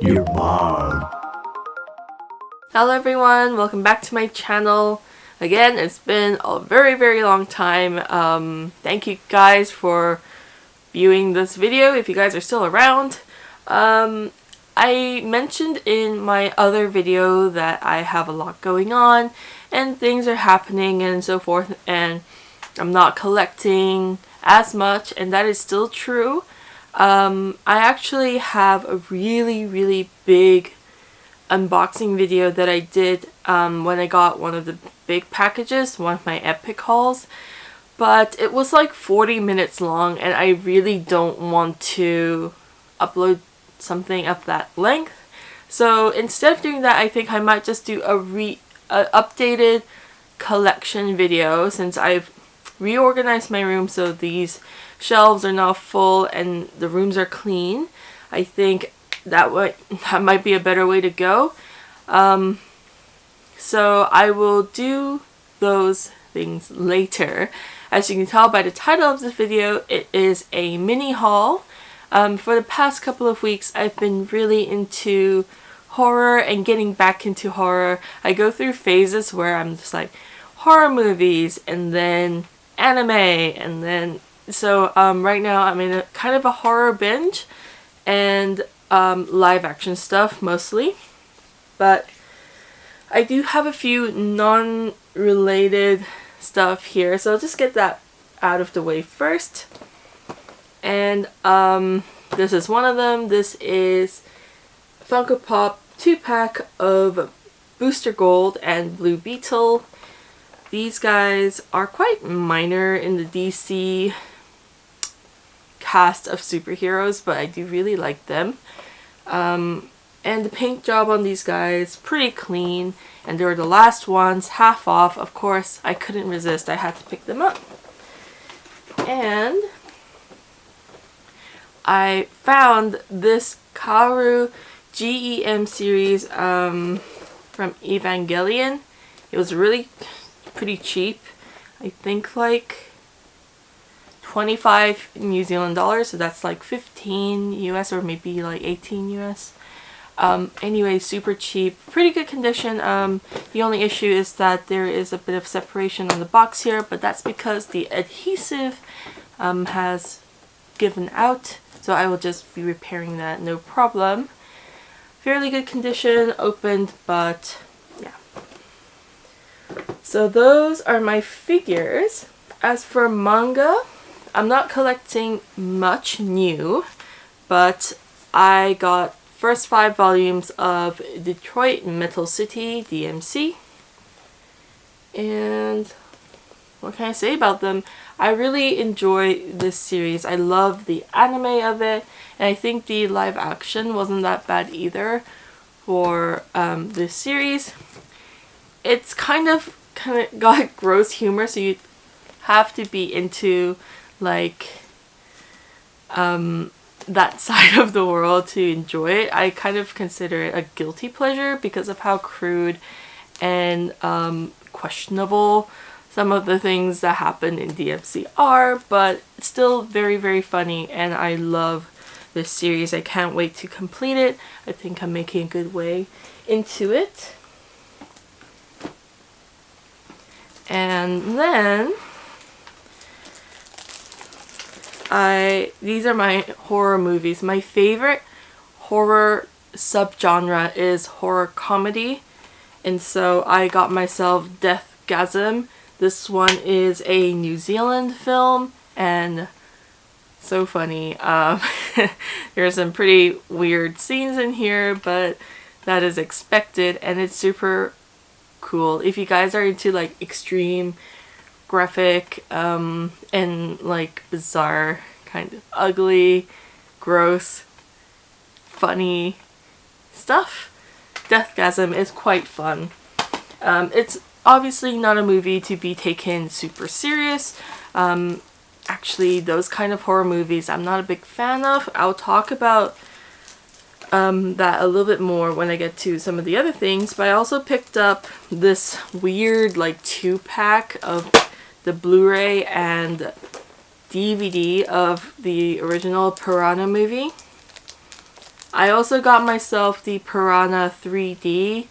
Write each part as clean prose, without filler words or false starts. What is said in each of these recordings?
Your mom. Hello everyone, welcome back to my channel. Again, it's been a very long time. Thank you guys for viewing this video if you guys are still around. I mentioned in my other video that I have a lot going on and things are happening and so forth, and I'm not collecting as much, and that is still true. I actually have a really big unboxing video that I did when I got one of the big packages, one of my epic hauls, but it was like 40 minutes long and I really don't want to upload something of that length. So instead of doing that, I think I might just do a updated collection video, since I've reorganized my room so these shelves are now full and the rooms are clean. I think that might be a better way to go. So I will do those things later. As you can tell by the title of this video, it is a mini haul. For the past couple of weeks, I've been really into horror and getting back into horror. I go through phases where I'm just like horror movies and then anime, and then right now I'm in a kind of a horror binge and live action stuff mostly, but I do have a few non-related stuff here, so I'll just get that out of the way first. And this is one of them. This is Funko Pop 2-pack of Booster Gold and Blue Beetle. These guys are quite minor in the DC cast of superheroes, but I do really like them. And the paint job on these guys, pretty clean, and they were the last ones, half off. Of course, I couldn't resist, I had to pick them up. And I found this Kaoru GEM series from Evangelion. It was really pretty cheap. I think like 25 New Zealand dollars, so that's like 15 US or maybe like 18 US. Anyway, super cheap, pretty good condition. The only issue is that there is a bit of separation on the box here, but that's because the adhesive has given out, so I will just be repairing that, no problem. Fairly good condition, opened, but yeah. So those are my figures. As for manga, I'm not collecting much new, but I got first 5 volumes of Detroit Metal City, DMC. And what can I say about them? I really enjoy this series. I love the anime of it, and I think the live action wasn't that bad either for this series. It's kind of got gross humor, so you have to be into like that side of the world to enjoy it. I kind of consider it a guilty pleasure because of how crude and questionable some of the things that happen in DMC are, but it's still very funny, and I love this series. I can't wait to complete it. I think I'm making a good way into it. And then these are my horror movies. My favorite horror subgenre is horror comedy, and so I got myself Deathgasm. This one is a New Zealand film and so funny. There's some pretty weird scenes in here, but that is expected, and it's super cool. If you guys are into like extreme graphic and like bizarre, kind of ugly, gross, funny stuff, Deathgasm is quite fun. It's obviously not a movie to be taken super serious. Actually, those kind of horror movies I'm not a big fan of. I'll talk about that a little bit more when I get to some of the other things, but I also picked up this weird like 2-pack of the Blu-ray and DVD of the original Piranha movie. I also got myself the Piranha 3D,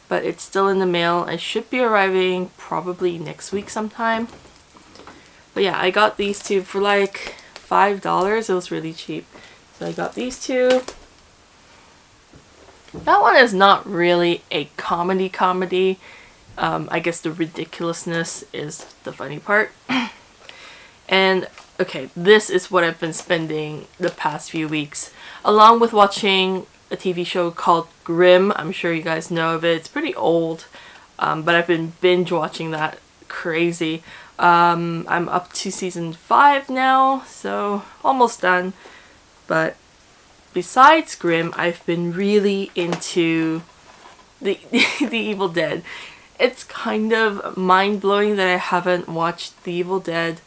but it's still in the mail. It should be arriving probably next week sometime. But yeah, I got these two for like $5. It was really cheap. So I got these two. That one is not really a comedy. I guess the ridiculousness is the funny part. And okay, this is what I've been spending the past few weeks, along with watching a TV show called Grimm. I'm sure you guys know of it. It's pretty old, but I've been binge watching that crazy. I'm up to season 5 now, so almost done. But besides Grimm, I've been really into the Evil Dead. It's kind of mind-blowing that I haven't watched The Evil Dead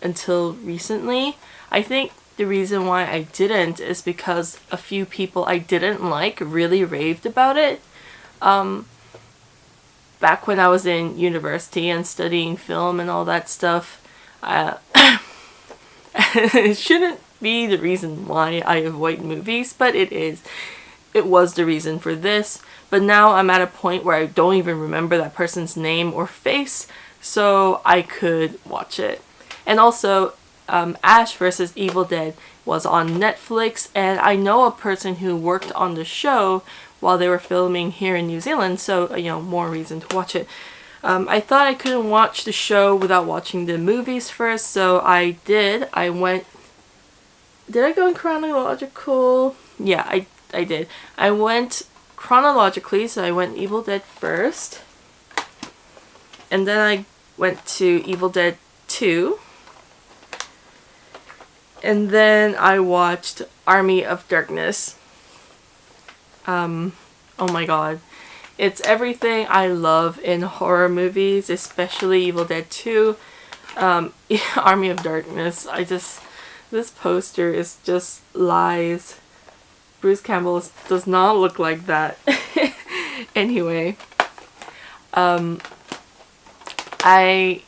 until recently. I think the reason why I didn't is because a few people I didn't like really raved about it. Back when I was in university and studying film and all that stuff, it shouldn't be the reason why I avoid movies, but it is. It was the reason for this. But now I'm at a point where I don't even remember that person's name or face, so I could watch it. And also, Ash vs. Evil Dead was on Netflix, and I know a person who worked on the show while they were filming here in New Zealand, so, you know, more reason to watch it. I thought I couldn't watch the show without watching the movies first, so I did. I went... Did I go in chronological? Yeah, I did. I went chronologically, so I went Evil Dead first. And then I went to Evil Dead 2. And then I watched Army of Darkness. Oh my god. It's everything I love in horror movies, especially Evil Dead 2. Army of Darkness. This poster is just lies. Bruce Campbell does not look like that. Anyway. I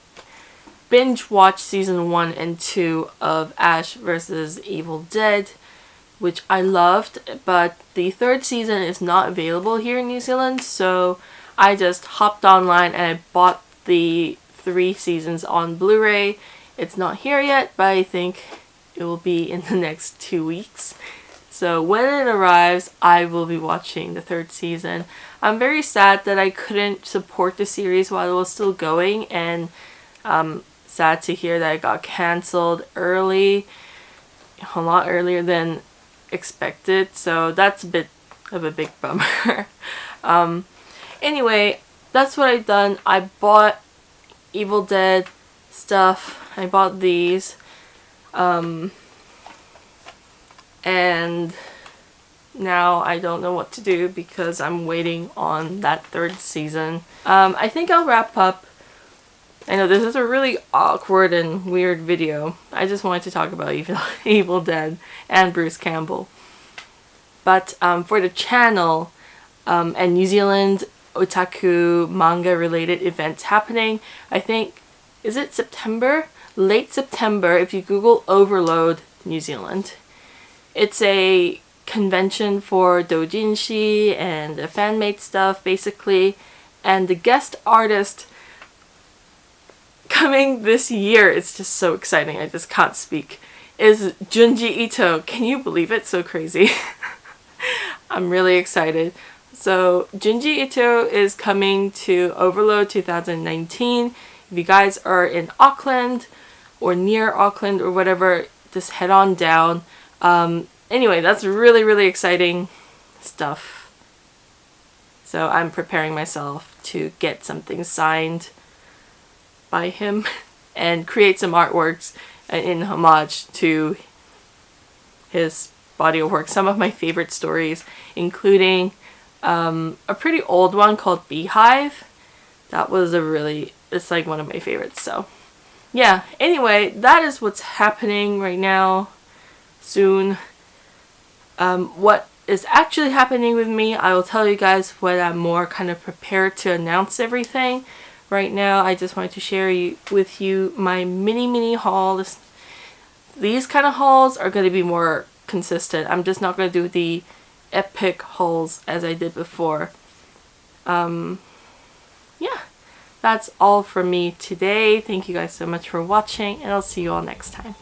binge watched season 1 and 2 of Ash vs. Evil Dead, which I loved, but the 3rd season is not available here in New Zealand, so I just hopped online and I bought the 3 seasons on Blu-ray. It's not here yet, but I think it will be in the next 2 weeks. So when it arrives, I will be watching the 3rd season. I'm very sad that I couldn't support the series while it was still going, and sad to hear that it got cancelled early, a lot earlier than expected, so that's a bit of a big bummer. Anyway, that's what I've done. I bought Evil Dead stuff. I bought these. And now I don't know what to do because I'm waiting on that 3rd season. I think I'll wrap up. I know this is a really awkward and weird video. I just wanted to talk about Evil Dead and Bruce Campbell. But for the channel and New Zealand otaku manga related events happening, I think, is it September? Late September, if you Google Overload New Zealand. It's a convention for doujinshi and fan-made stuff, basically. And the guest artist coming this year, it's just so exciting, I just can't speak, is Junji Ito. Can you believe it? So crazy. I'm really excited. So Junji Ito is coming to Overload 2019. If you guys are in Auckland or near Auckland or whatever, just head on down. Anyway, that's really, really exciting stuff. So I'm preparing myself to get something signed by him and create some artworks in homage to his body of work. Some of my favorite stories, including a pretty old one called Beehive. That was it's like one of my favorites. So yeah, anyway, that is what's happening right now. Soon. What is actually happening with me, I will tell you guys when I'm more kind of prepared to announce everything. Right now, I just wanted to share with you my mini haul. These kind of hauls are going to be more consistent. I'm just not going to do the epic hauls as I did before. Yeah, that's all from me today. Thank you guys so much for watching, and I'll see you all next time.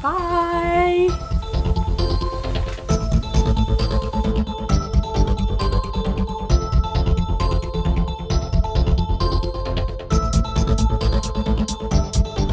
Bye!